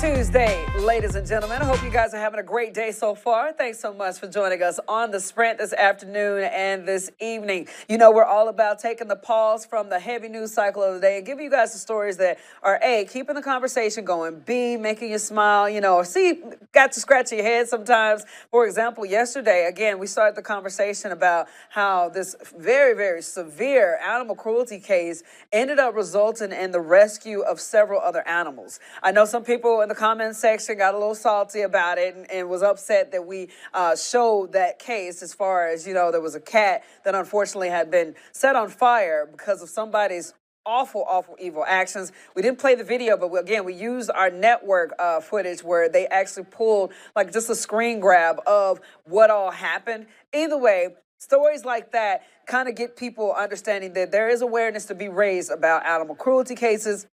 Tuesday, ladies and gentlemen. I hope you guys are having a great day so far. Thanks so much for joining us on The Sprint this afternoon and this evening. You know, we're all about taking the pause from the heavy news cycle of the day and giving you guys the stories that are A, keeping the conversation going, B, making you smile, or C, got to scratch your head sometimes. For example, yesterday, again, we started the conversation about how this very, very severe animal cruelty case ended up resulting in the rescue of several other animals. I know some people in the comment section got a little salty about it and was upset that we showed that case as far as, there was a cat that unfortunately had been set on fire because of somebody's awful, awful, evil actions. We didn't play the video, but we used our network footage where they actually pulled like just a screen grab of what all happened. Either way, stories like that kind of get people understanding that there is awareness to be raised about animal cruelty cases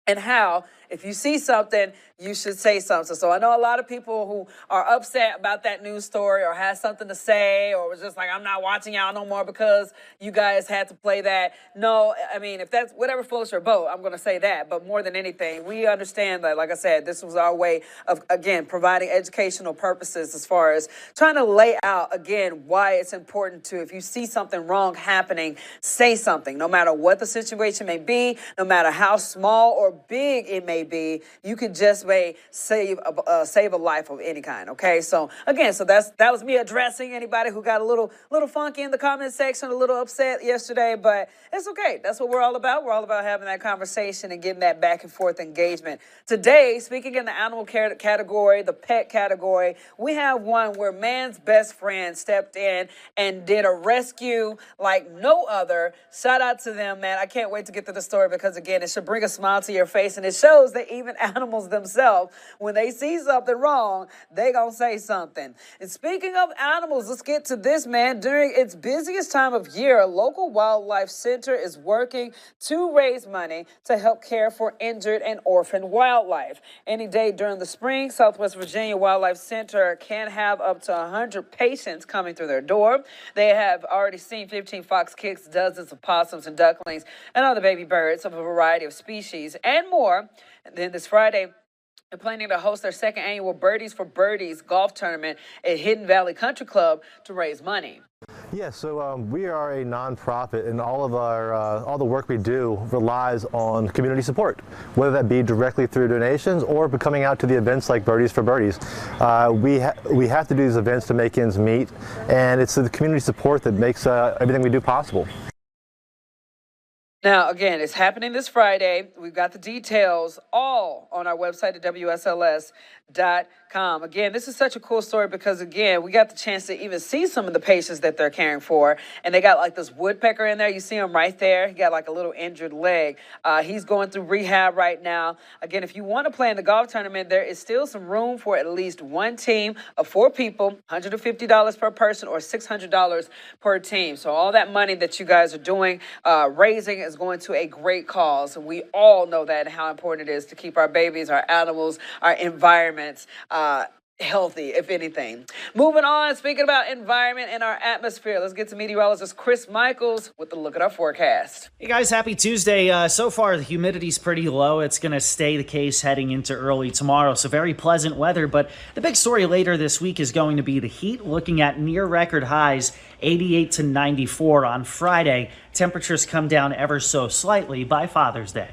and how if you see something, you should say something. So I know a lot of people who are upset about that news story or has something to say or was just like, I'm not watching y'all no more because you guys had to play that. No, I mean, if that's whatever floats your boat, I'm going to say that. But more than anything, we understand that, like I said, this was our way of, again, providing educational purposes as far as trying to lay out, again, why it's important to, if you see something wrong happening, say something. No matter what the situation may be, no matter how small or big it may be, you could just save a life of any kind. Okay, so again, that was me addressing anybody who got a little funky in the comment section, a little upset yesterday, but it's okay. That's what we're all about. We're all about having that conversation and getting that back and forth engagement. Today, speaking in the animal care category, the pet category, we have one where man's best friend stepped in and did a rescue like no other. Shout out to them, man. I can't wait to get to the story because again, it should bring a smile to your face, and it shows that even animals themselves, when they see something wrong, they gonna say something. And speaking of animals, let's get to this, man. During its busiest time of year, a local wildlife center is working to raise money to help care for injured and orphaned wildlife. Any day during the spring, Southwest Virginia Wildlife Center can have up to 100 patients coming through their door. They have already seen 15 fox kids, dozens of possums and ducklings, and other baby birds of a variety of species and more. And then this Friday, they're planning to host their second annual Birdies for Birdies golf tournament at Hidden Valley Country Club to raise money. Yeah, so we are a nonprofit, and all the work we do relies on community support, whether that be directly through donations or coming out to the events like Birdies for Birdies. We have to do these events to make ends meet, and it's the community support that makes everything we do possible. Now, again, it's happening this Friday. We've got the details all on our website at WSLS.com. Again, this is such a cool story because, again, we got the chance to even see some of the patients that they're caring for. And they got like this woodpecker in there. You see him right there. He got like a little injured leg. He's going through rehab right now. Again, if you want to play in the golf tournament, there is still some room for at least one team of 4 people, $150 per person or $600 per team. So all that money that you guys are doing, raising is going to a great cause. And we all know that and how important it is to keep our babies, our animals, our environments healthy, if anything. Moving on, speaking about environment and our atmosphere, let's get to meteorologist Chris Michaels with a look at our forecast. Hey guys, happy Tuesday. So far, the humidity's pretty low. It's going to stay the case heading into early tomorrow, so very pleasant weather. But the big story later this week is going to be the heat, looking at near record highs, 88 to 94 on Friday. Temperatures come down ever so slightly by Father's Day.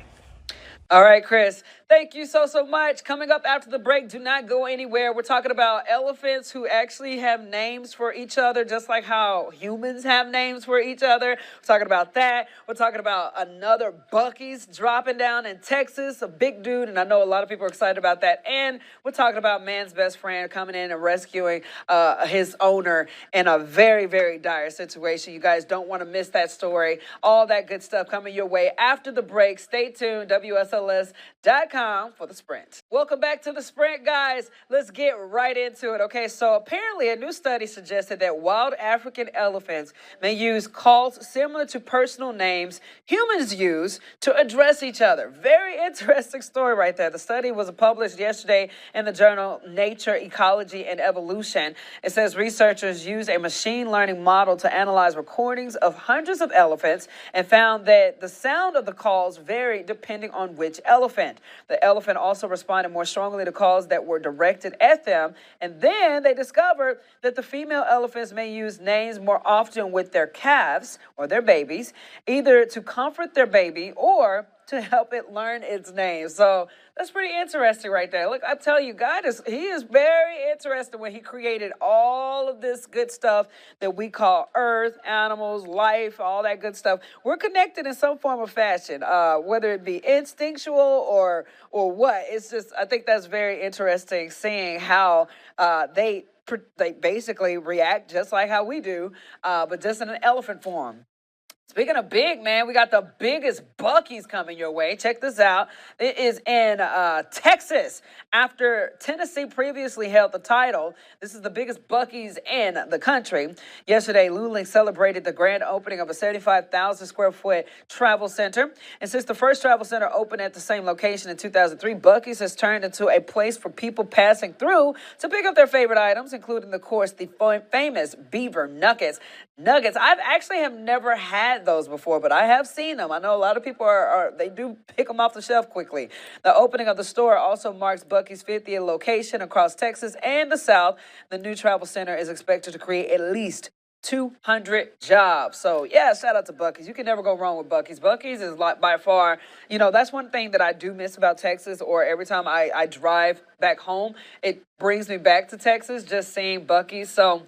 All right, Chris, thank you so much. Coming up after the break, do not go anywhere. We're talking about elephants who actually have names for each other, just like how humans have names for each other. We're talking about that. We're talking about another Buc-ee's dropping down in Texas, a big dude, and I know a lot of people are excited about that. And we're talking about man's best friend coming in and rescuing his owner in a very, very dire situation. You guys don't want to miss that story. All that good stuff coming your way after the break. Stay tuned, WSLS.com for the Sprint. Welcome back to the Sprint, guys. Let's get right into it. Okay, so apparently a new study suggested that wild African elephants may use calls similar to personal names humans use to address each other. Very interesting story right there. The study was published yesterday in the journal Nature, Ecology, and Evolution. It says researchers used a machine learning model to analyze recordings of hundreds of elephants and found that the sound of the calls varied depending on which elephant. The elephant also responded more strongly to calls that were directed at them. And then they discovered that the female elephants may use names more often with their calves or their babies, either to comfort their baby or to help it learn its name. So that's pretty interesting right there. Look, I tell you, he is very interesting when he created all of this good stuff that we call earth, animals, life, all that good stuff. We're connected in some form or fashion, whether it be instinctual or what. It's just, I think that's very interesting seeing how they basically react just like how we do, but just in an elephant form. Speaking of big, man, we got the biggest Buc-ee's coming your way. Check this out. It is in Texas. After Tennessee previously held the title, this is the biggest Buc-ee's in the country. Yesterday, Luling celebrated the grand opening of a 75,000 square foot travel center. And since the first travel center opened at the same location in 2003, Buc-ee's has turned into a place for people passing through to pick up their favorite items, including, of course, the famous beaver nuggets. I've actually have never had those before, but I have seen them. I know a lot of people they do pick them off the shelf quickly. The opening of the store also marks Buc-ee's 50th location across Texas and the South. The new travel center is expected to create at least 200 jobs. So yeah, shout out to Buc-ee's. You can never go wrong with Buc-ee's. Buc-ee's is by far, that's one thing that I do miss about Texas, or every time I drive back home, it brings me back to Texas, just seeing Buc-ee's. So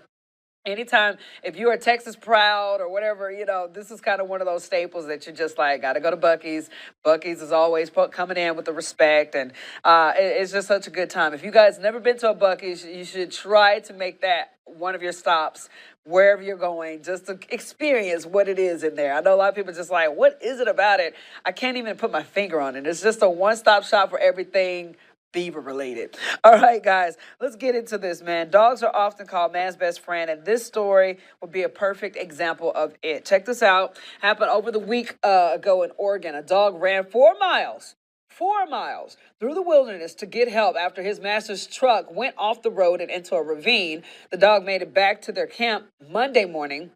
anytime, if you are Texas proud or whatever, this is kind of one of those staples that you're just like, got to go to Buc-ee's. Buc-ee's is always coming in with the respect, and it's just such a good time. If you guys never been to a Buc-ee's, you should try to make that one of your stops wherever you're going, just to experience what it is in there. I know a lot of people just like, what is it about it? I can't even put my finger on it. It's just a one-stop shop for everything beaver related. All right, guys, let's get into this, man. Dogs are often called man's best friend, and this story would be a perfect example of it. Check this out. Happened over the week ago in Oregon. A dog ran 4 miles through the wilderness to get help after his master's truck went off the road and into a ravine. The dog made it back to their camp Monday morning.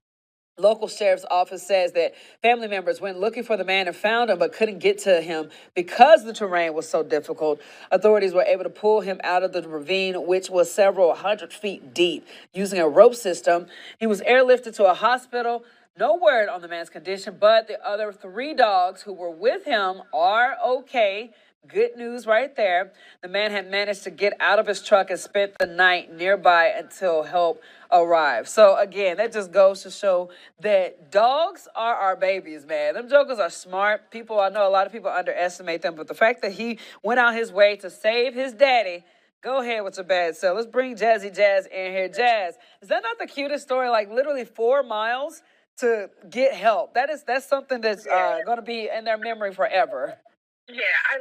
Local sheriff's office says that family members went looking for the man and found him, but couldn't get to him because the terrain was so difficult. Authorities were able to pull him out of the ravine, which was several hundred feet deep, using a rope system. He was airlifted to a hospital. No word on the man's condition, but the other 3 dogs who were with him are okay. Good news right there. The man had managed to get out of his truck and spent the night nearby until help arrived. So again, that just goes to show that dogs are our babies, man. Them jokers are smart. I know a lot of people underestimate them, but the fact that he went out his way to save his daddy. Go ahead with your bad self. Let's bring Jazzy Jazz in here. Jazz, is that not the cutest story? Like literally 4 miles to get help. That's something that's going to be in their memory forever. Yeah, I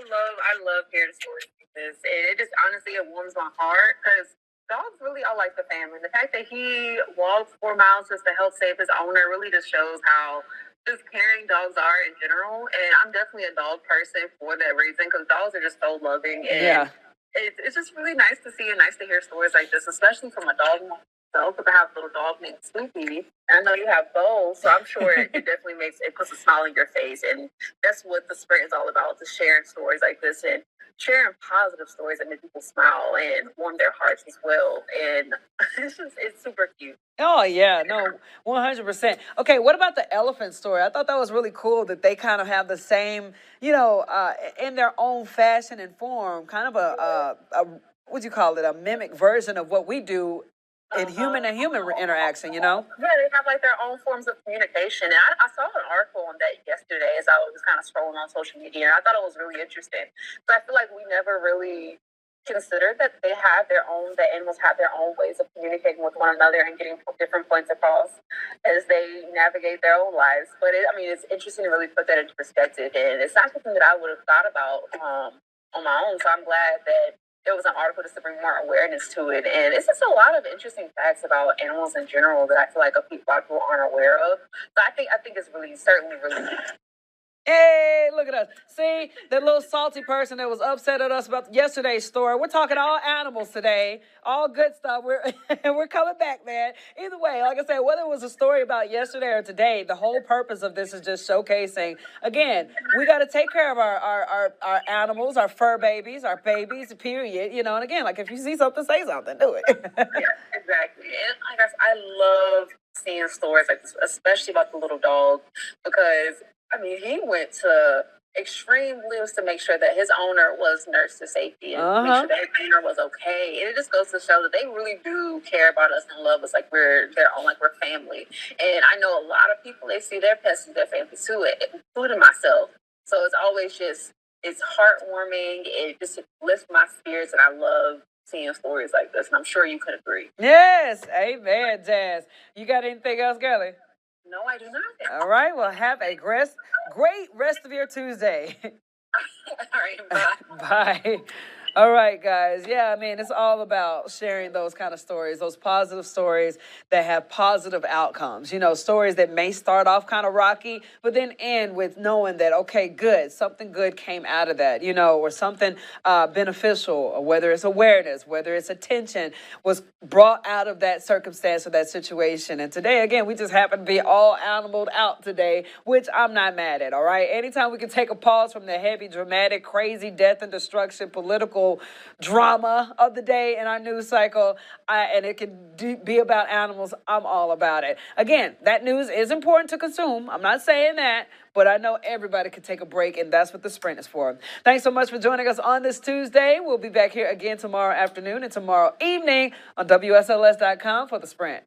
love hearing stories like this, and it just honestly it warms my heart because dogs really are like the family. The fact that he walked 4 miles just to help save his owner really just shows how just caring dogs are in general. And I'm definitely a dog person for that reason because dogs are just so loving, and it's just really nice to see and nice to hear stories like this, especially from a dog myself, because I have a little dog named Snoopy. I know you have both, so I'm sure it definitely puts a smile on your face. And that's what the sprint is all about, just sharing stories like this and sharing positive stories that make people smile and warm their hearts as well. And it's super cute. Oh, yeah, no, 100%. Okay, what about the elephant story? I thought that was really cool that they kind of have the same, in their own fashion and form, kind of a what do you call it, a mimic version of what we do in human to human interaction, Yeah, they have like their own forms of communication. And I saw an article on that yesterday as I was kind of scrolling on social media, and I thought it was really interesting. So I feel like we never really considered that the animals have their own ways of communicating with one another and getting different points across as they navigate their own lives. But it's interesting to really put that into perspective, and it's not something that I would have thought about on my own. So I'm glad that it was an article just to bring more awareness to it. And it's just a lot of interesting facts about animals in general that I feel like a lot of people aren't aware of. So I think it's certainly really Hey, look at us. See, that little salty person that was upset at us about yesterday's story. We're talking all animals today, all good stuff. We're coming back, man. Either way, like I said, whether it was a story about yesterday or today, the whole purpose of this is just showcasing, again, we got to take care of our animals, our fur babies, our babies, period. You know, and again, like if you see something, say something, do it. Yeah, exactly. And I guess I love seeing stories like this, especially about the little dog, because I mean, he went to extreme lengths to make sure that his owner was nursed to safety and make sure that his owner was okay. And it just goes to show that they really do care about us and love us like we're their own, like we're family. And I know a lot of people, they see their pets as their family too, including myself. So it's always just, it's heartwarming. It just lifts my spirits, and I love seeing stories like this. And I'm sure you could agree. Yes, amen, Jazz. You got anything else, girlie? No, I do not. All right, well, have a great rest of your Tuesday. All right, bye. Bye. All right, guys. Yeah, I mean, it's all about sharing those kind of stories, those positive stories that have positive outcomes. You know, stories that may start off kind of rocky, but then end with knowing that, okay, good, something good came out of that, you know, or something beneficial, or whether it's awareness, whether it's attention was brought out of that circumstance or that situation. And today, again, we just happen to be all animaled out today, which I'm not mad at, all right? Anytime we can take a pause from the heavy, dramatic, crazy death and destruction, political drama of the day in our news cycle, and it can be about animals, I'm all about it. Again, that news is important to consume. I'm not saying that, but I know everybody can take a break, and that's what the Sprint is for. Thanks so much for joining us on this Tuesday. We'll be back here again tomorrow afternoon and tomorrow evening on WSLS.com for the Sprint.